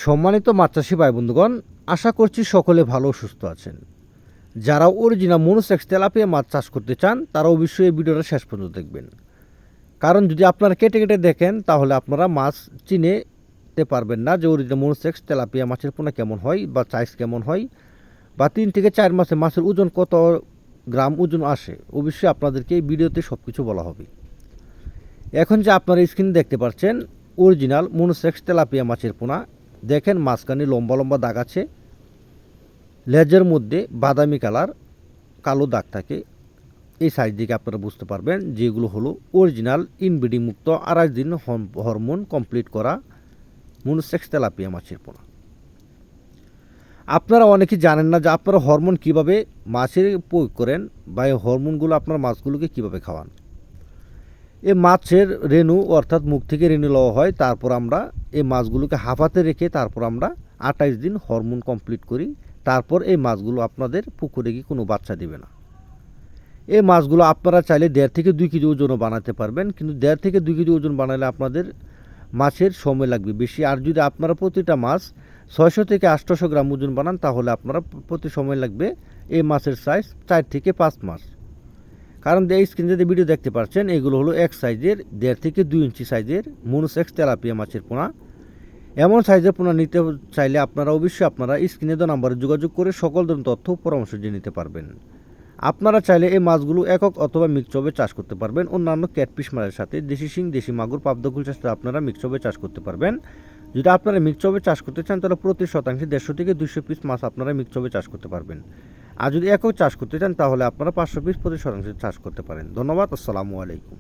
সম্মানিত মাছ চাষি ভাই বন্ধুগণ, আশা করছি সকলে ভালো ও সুস্থ আছেন। যারা অরিজিনাল মনোসেক্স তেলাপিয়া মাছ চাষ করতে চান তারা অবশ্যই এই ভিডিওটা শেষ পর্যন্ত দেখবেন। কারণ যদি আপনারা কেটে কেটে দেখেন তাহলে আপনারা মাছ চিনতে পারবেন না যে অরিজিনাল মনোসেক্স তেলাপিয়া মাছের পোনা কেমন হয় বা সাইজ কেমন হয় বা 3 থেকে 4 মাসে মাছের ওজন কত গ্রাম ওজন আসে। অবশ্যই আপনাদেরকে এই ভিডিওতে সব কিছু বলা হবে। এখন যে আপনারা স্ক্রিনে দেখতে পাচ্ছেন অরিজিনাল মনোসেক্স তেলাপিয়া মাছের পোনা, দেখেন মাঝখানে লম্বা লম্বা দাগ আছে, লেজের মধ্যে বাদামি কালার কালো দাগ থাকে। এই সাইজ দিকে আপনারা বুঝতে পারবেন যেগুলো হলো অরিজিনাল ইনব্রিডিং মুক্ত 28 দিন হরমোন কমপ্লিট করা মনোসেক্স তেলাপিয়া মাছের পোনা। আপনারা অনেকেই জানেন না যে আপনারা হরমোন কিভাবে মাছের প্রয়োগ করেন বা এই হরমোনগুলো আপনার মাছগুলোকে কিভাবে খাওয়ান। এই মাছের রেণু অর্থাৎ মুখ থেকে রেণু লওয়া হয়, তারপর আমরা এই মাছগুলোকে হাফাতে রেখে তারপর আমরা 28 দিন হরমোন কমপ্লিট করি। তারপর এই মাছগুলো আপনাদের পুকুরে গিয়ে কোনো বাচ্চা দেবে না। এই মাছগুলো আপনারা চাইলে 1.5 থেকে 2 কেজি ওজনও বানাতে পারবেন, কিন্তু 1.5 থেকে 2 কেজি ওজন বানালে আপনাদের মাছের সময় লাগবে বেশি। আর যদি আপনারা প্রতিটা মাছ 600 থেকে 800 গ্রাম ওজন বানান তাহলে আপনারা প্রতি সময় লাগবে এই মাছের সাইজ 4 থেকে 5 মাস। কারণ এই স্ক্রিনে যে ভিডিও দেখতে পাচ্ছেন এগুলো হলো এক সাইজের 1.5 থেকে 2 ইঞ্চি সাইজের মনোসেক্স তেলাপিয়া মাছের পোনা। এমন সাইজের পোনা নিতে চাইলে আপনারা অবশ্যই আপনারা স্ক্রিনে দেওয়া নাম্বারে যোগাযোগ করে সকল ধরনের তথ্য পরামর্শ জেনে নিতে পারবেন। আপনারা চাইলে এই মাছগুলো একক অথবা মিক্সচবে চাষ করতে পারবেন। অন্যান্য ক্যাটফিশ মাছের সাথে দেশি শিং, দেশি মাগুর, পাবদা কুল চাষে আপনারা মিক্সচবে চাষ করতে পারবেন। যদি আপনারা মিক্সচবে চাষ করতে চান তাহলে প্রতি শতাংশে 150 থেকে 200 পিস মাছ আপনারা মিক্সচবে চাষ করতে পারবেন। আর যদি একক চাষ করতে চান তাহলে আপনারা 500 পিস প্রতি শতাংশে চাষ করতে পারেন। ধন্যবাদ। আসসালামু আলাইকুম।